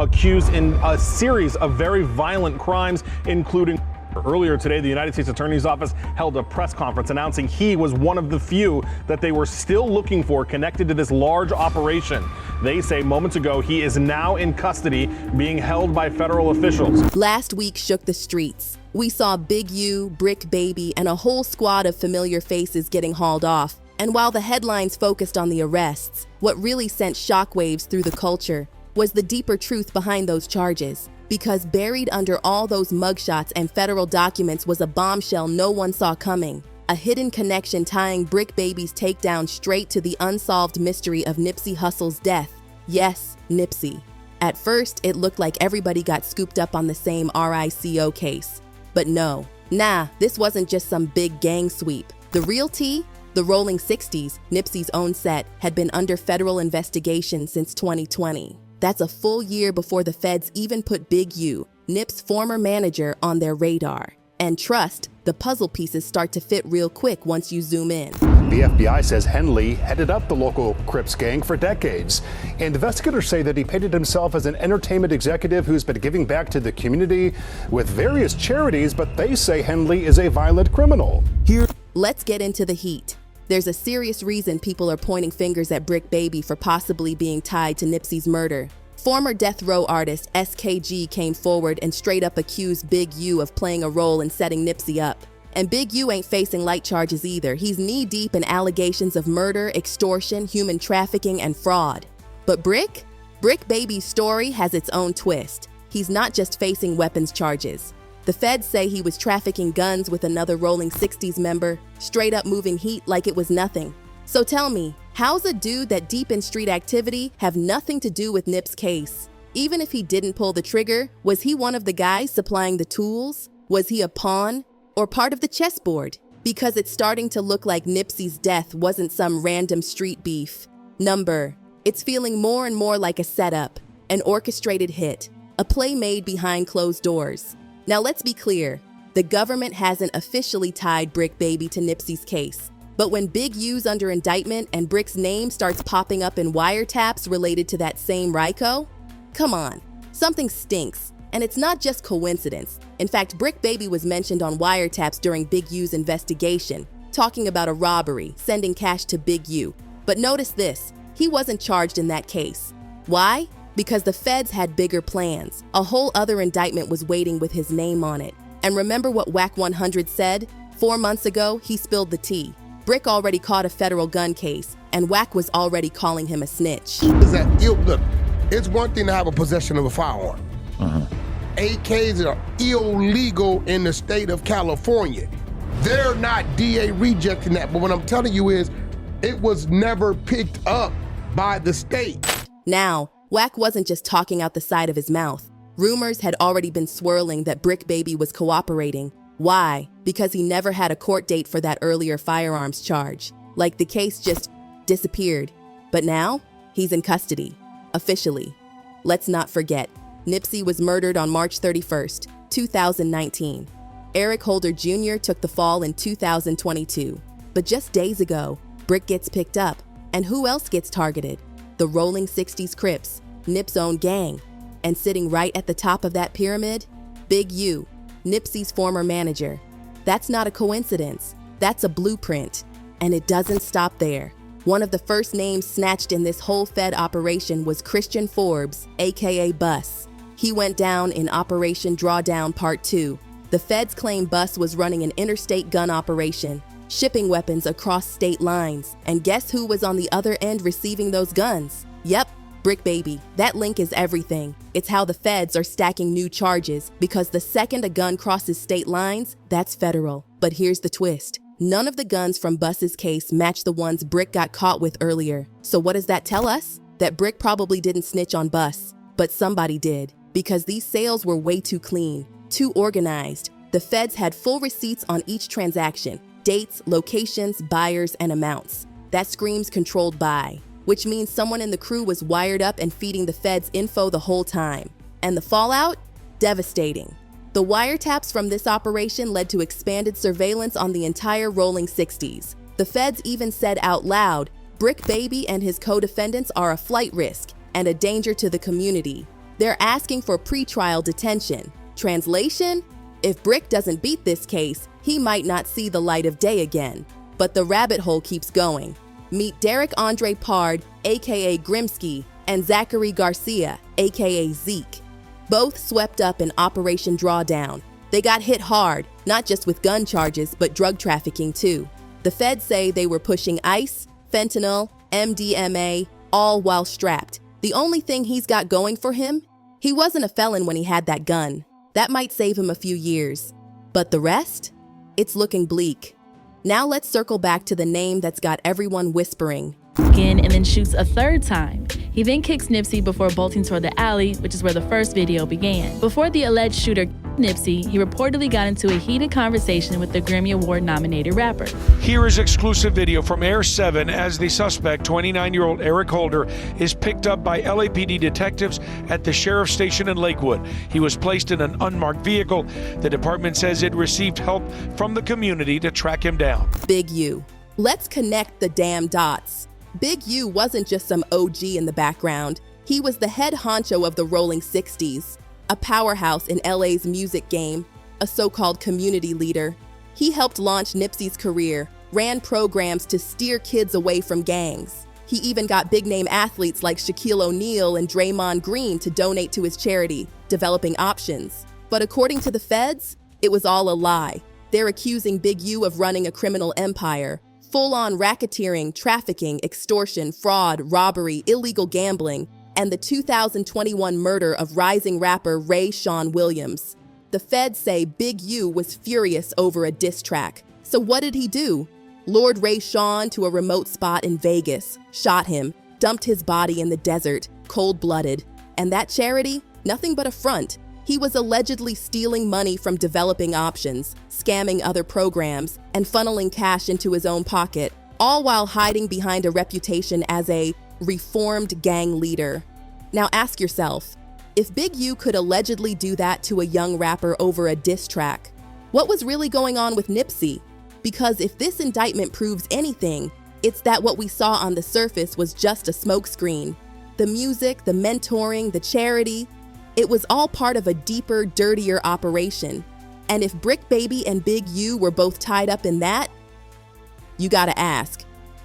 accused in a series of very violent crimes, including. Earlier today, the United States Attorney's Office held a press conference announcing he was one of the few that they were still looking for connected to this large operation. They say moments ago he is now in custody, being held by federal officials. Last week shook the streets. We saw Big U, Bricc Baby, and a whole squad of familiar faces getting hauled off. And while the headlines focused on the arrests, what really sent shockwaves through the culture was the deeper truth behind those charges. Because buried under all those mugshots and federal documents was a bombshell no one saw coming. A hidden connection tying Bricc Baby's takedown straight to the unsolved mystery of Nipsey Hussle's death. Yes, Nipsey. At first, it looked like everybody got scooped up on the same RICO case. But no, this wasn't just some big gang sweep. The real tea? The Rolling 60s, Nipsey's own set, had been under federal investigation since 2020. That's a full year before the feds even put Big U, Nip's former manager, on their radar. And trust, the puzzle pieces start to fit real quick once you zoom in. The FBI says Henley headed up the local Crips gang for decades. Investigators say that he painted himself as an entertainment executive who's been giving back to the community with various charities, but they say Henley is a violent criminal. Let's get into the heat. There's a serious reason people are pointing fingers at Bricc Baby for possibly being tied to Nipsey's murder. Former death row artist SKG came forward and straight up accused Big U of playing a role in setting Nipsey up. And Big U ain't facing light charges either. He's knee-deep in allegations of murder, extortion, human trafficking, and fraud. But Bricc Baby's story has its own twist. He's not just facing weapons charges. The feds say he was trafficking guns with another Rolling 60s member, straight up moving heat like it was nothing. So tell me, how's a dude that deep in street activity have nothing to do with Nip's case? Even if he didn't pull the trigger, was he one of the guys supplying the tools? Was he a pawn or part of the chessboard? Because it's starting to look like Nipsey's death wasn't some random street beef. It's feeling more and more like a setup, an orchestrated hit, a play made behind closed doors. Now let's be clear, the government hasn't officially tied Bricc Baby to Nipsey's case. But when Big U's under indictment and Brick's name starts popping up in wiretaps related to that same RICO, come on, something stinks. And it's not just coincidence. In fact, Bricc Baby was mentioned on wiretaps during Big U's investigation, talking about a robbery, sending cash to Big U. But notice this, he wasn't charged in that case. Why? Because the feds had bigger plans. A whole other indictment was waiting with his name on it. And remember what Wack 100 said? 4 months ago, he spilled the tea. Bricc already caught a federal gun case, and Wack was already calling him a snitch. Look, it's one thing to have a possession of a firearm. AKs are illegal in the state of California. They're not DA rejecting that, but what I'm telling you is, it was never picked up by the state. Now, Wack wasn't just talking out the side of his mouth. Rumors had already been swirling that Bricc Baby was cooperating. Why? Because he never had a court date for that earlier firearms charge. Like the case just disappeared. But now, he's in custody. Officially. Let's not forget, Nipsey was murdered on March 31st, 2019. Eric Holder Jr. took the fall in 2022. But just days ago, Bricc gets picked up. And who else gets targeted? The Rolling 60s Crips, Nip's own gang. And sitting right at the top of that pyramid, Big U, Nipsey's former manager. That's not a coincidence. That's a blueprint. And it doesn't stop there. One of the first names snatched in this whole Fed operation was Christian Forbes, aka Bus. He went down in Operation Drawdown Part 2. The feds claim Bus was running an interstate gun operation, shipping weapons across state lines. And guess who was on the other end receiving those guns? Yep, Bricc Baby. That link is everything. It's how the feds are stacking new charges, because the second a gun crosses state lines, that's federal. But here's the twist. None of the guns from Bus's case match the ones Bricc got caught with earlier. So what does that tell us? That Bricc probably didn't snitch on Bus, but somebody did. Because these sales were way too clean, too organized. The feds had full receipts on each transaction. Dates, locations, buyers, and amounts. That screams controlled buy, which means someone in the crew was wired up and feeding the feds info the whole time. And the fallout? Devastating. The wiretaps from this operation led to expanded surveillance on the entire Rolling 60s. The feds even said out loud, Bricc Baby and his co-defendants are a flight risk and a danger to the community. They're asking for pretrial detention. Translation? If Bricc doesn't beat this case, he might not see the light of day again. But the rabbit hole keeps going. Meet Derek Andre Pard, aka Grimsky, and Zachary Garcia, aka Zeke. Both swept up in Operation Drawdown. They got hit hard, not just with gun charges, but drug trafficking too. The feds say they were pushing ice, fentanyl, MDMA, all while strapped. The only thing he's got going for him? He wasn't a felon when he had that gun. That might save him a few years. But the rest? It's looking bleak. Now let's circle back to the name that's got everyone whispering. Again, and then shoots a third time. He then kicks Nipsey before bolting toward the alley, which is where the first video began. Before the alleged shooter Nipsey, he reportedly got into a heated conversation with the Grammy Award-nominated rapper. Here is exclusive video from Air 7 as the suspect, 29-year-old Eric Holder, is picked up by LAPD detectives at the sheriff's station in Lakewood. He was placed in an unmarked vehicle. The department says it received help from the community to track him down. Big U. Let's connect the damn dots. Big U wasn't just some OG in the background. He was the head honcho of the Rolling 60s, a powerhouse in LA's music game, a so-called community leader. He helped launch Nipsey's career, ran programs to steer kids away from gangs. He even got big-name athletes like Shaquille O'Neal and Draymond Green to donate to his charity, Developing Options. But according to the feds, it was all a lie. They're accusing Big U of running a criminal empire. Full-on racketeering, trafficking, extortion, fraud, robbery, illegal gambling, and the 2021 murder of rising rapper Ray Sean Williams. The feds say Big U was furious over a diss track. So what did he do? Lured Ray Sean to a remote spot in Vegas, shot him, dumped his body in the desert, cold-blooded. And that charity? Nothing but a front. He was allegedly stealing money from Developing Options, scamming other programs, and funneling cash into his own pocket, all while hiding behind a reputation as a reformed gang leader. Now ask yourself, if Big U could allegedly do that to a young rapper over a diss track, what was really going on with Nipsey? Because if this indictment proves anything, it's that what we saw on the surface was just a smokescreen. The music, the mentoring, the charity, it was all part of a deeper, dirtier operation. And if Bricc Baby and Big U were both tied up in that, you gotta ask,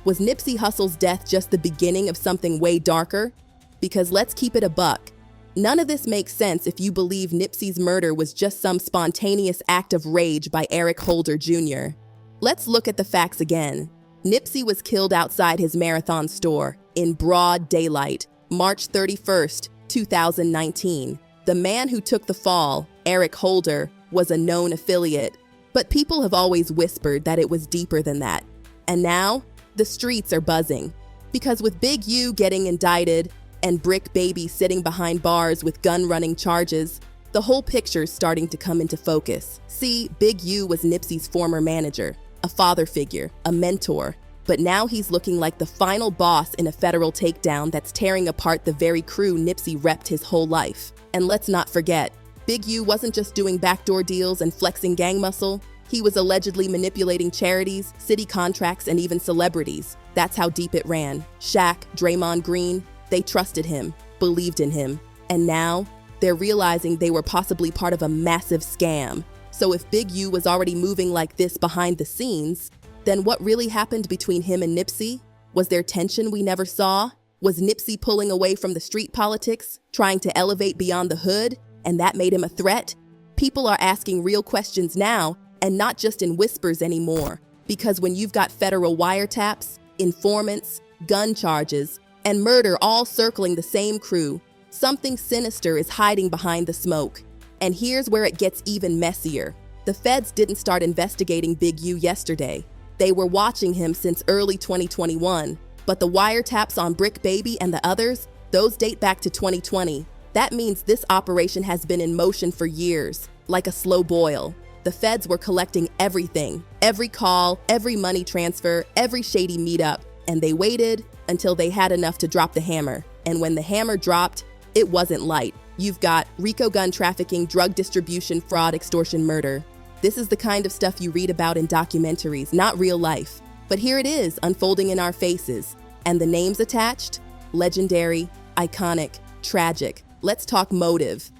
was Nipsey Hussle's death just the beginning of something way darker? Because let's keep it a buck. None of this makes sense if you believe Nipsey's murder was just some spontaneous act of rage by Eric Holder Jr. Let's look at the facts again. Nipsey was killed outside his Marathon store in broad daylight, March 31st, 2019. The man who took the fall, Eric Holder, was a known affiliate, but people have always whispered that it was deeper than that. And now, the streets are buzzing. Because with Big U getting indicted and Bricc Baby sitting behind bars with gun-running charges, the whole picture's starting to come into focus. See, Big U was Nipsey's former manager, a father figure, a mentor, but now he's looking like the final boss in a federal takedown that's tearing apart the very crew Nipsey repped his whole life. And let's not forget, Big U wasn't just doing backdoor deals and flexing gang muscle. He was allegedly manipulating charities, city contracts, and even celebrities. That's how deep it ran. Shaq, Draymond Green, they trusted him, believed in him. And now, they're realizing they were possibly part of a massive scam. So if Big U was already moving like this behind the scenes, then what really happened between him and Nipsey? Was there tension we never saw? Was Nipsey pulling away from the street politics, trying to elevate beyond the hood, and that made him a threat? People are asking real questions now, and not just in whispers anymore. Because when you've got federal wiretaps, informants, gun charges, and murder all circling the same crew, something sinister is hiding behind the smoke. And here's where it gets even messier. The feds didn't start investigating Big U yesterday. They were watching him since early 2021, but the wiretaps on Bricc Baby and the others, those date back to 2020. That means this operation has been in motion for years, like a slow boil. The feds were collecting everything, every call, every money transfer, every shady meetup, and they waited until they had enough to drop the hammer. And when the hammer dropped, it wasn't light. You've got RICO gun trafficking, drug distribution, fraud, extortion, murder. This is the kind of stuff you read about in documentaries, not real life. But here it is, unfolding in our faces. And the names attached? Legendary, iconic, tragic. let's talk motive.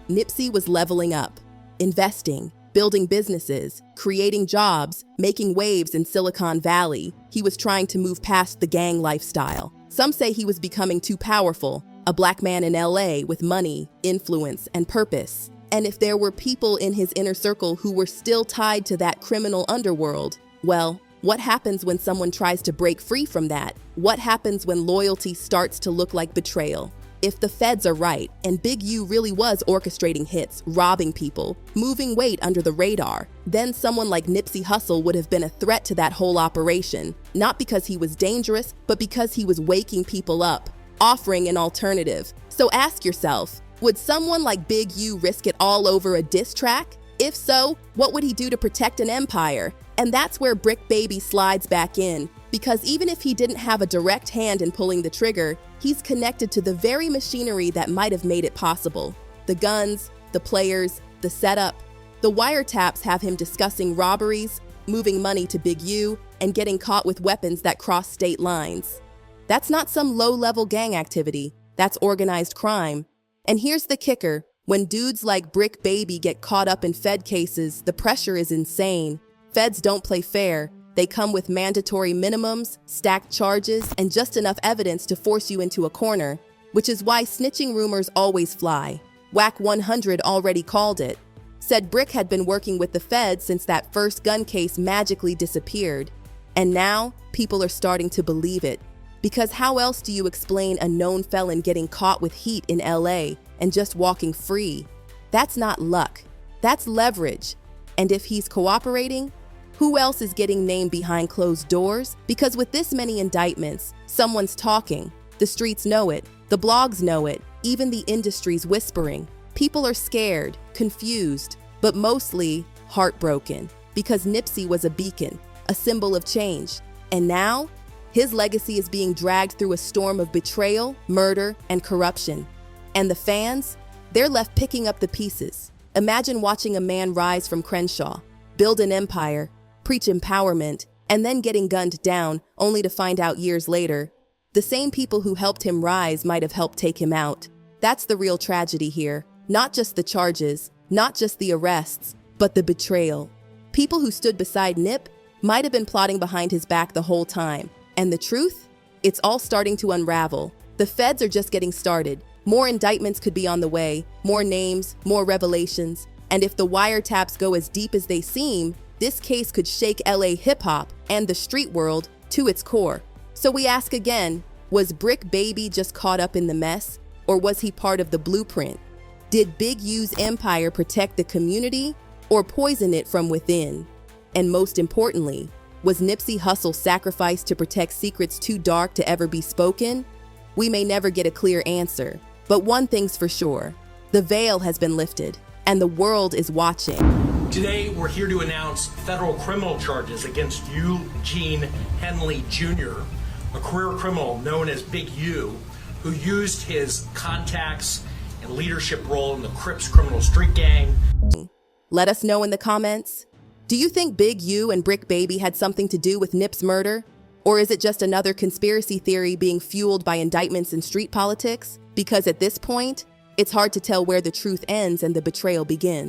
Nipsey was leveling up, investing, building businesses, creating jobs, making waves in Silicon Valley. He was trying to move past the gang lifestyle. Some say he was becoming too powerful, a black man in LA with money, influence, and purpose. And if there were people in his inner circle who were still tied to that criminal underworld, well, what happens when someone tries to break free from that? What happens when loyalty starts to look like betrayal? If the feds are right, and Big U really was orchestrating hits, robbing people, moving weight under the radar, then someone like Nipsey Hussle would have been a threat to that whole operation, not because he was dangerous, but because he was waking people up, offering an alternative. So ask yourself, would someone like Big U risk it all over a diss track? If so, what would he do to protect an empire? And that's where Bricc Baby slides back in, because even if he didn't have a direct hand in pulling the trigger, he's connected to the very machinery that might have made it possible. The guns, the players, the setup. The wiretaps have him discussing robberies, moving money to Big U, and getting caught with weapons that cross state lines. That's not some low-level gang activity, that's organized crime. And here's the kicker, when dudes like Bricc Baby get caught up in Fed cases, the pressure is insane. Feds don't play fair. They come with mandatory minimums, stacked charges, and just enough evidence to force you into a corner, which is why snitching rumors always fly. Wack 100 already called it. Said Bricc had been working with the feds since that first gun case magically disappeared. And now, people are starting to believe it. Because how else do you explain a known felon getting caught with heat in LA and just walking free? That's not luck. That's leverage. And if he's cooperating, who else is getting named behind closed doors? Because with this many indictments, someone's talking. The streets know it. The blogs know it. Even the industry's whispering. People are scared, confused, but mostly heartbroken. Because Nipsey was a beacon, a symbol of change. And now, his legacy is being dragged through a storm of betrayal, murder, and corruption. And the fans? They're left picking up the pieces. Imagine watching a man rise from Crenshaw, build an empire, preach empowerment, and then getting gunned down, only to find out years later, the same people who helped him rise might have helped take him out. That's the real tragedy here. Not just the charges, not just the arrests, but the betrayal. People who stood beside Nip might have been plotting behind his back the whole time. And the truth? It's all starting to unravel. The feds are just getting started. More indictments could be on the way, more names, more revelations. And if the wiretaps go as deep as they seem, this case could shake LA hip-hop and the street world to its core. So we ask again, was Bricc Baby just caught up in the mess? Or was he part of the blueprint? Did Big U's empire protect the community or poison it from within? And most importantly, was Nipsey Hussle sacrificed to protect secrets too dark to ever be spoken? We may never get a clear answer, but one thing's for sure. The veil has been lifted, and the world is watching. Today, we're here to announce federal criminal charges against Eugene Henley Jr., a career criminal known as Big U, who used his contacts and leadership role in the Crips criminal street gang. Let us know in the comments. Do you think Big U and Bricc Baby had something to do with Nip's murder? Or is it just another conspiracy theory being fueled by indictments and street politics? Because at this point, it's hard to tell where the truth ends and the betrayal begins.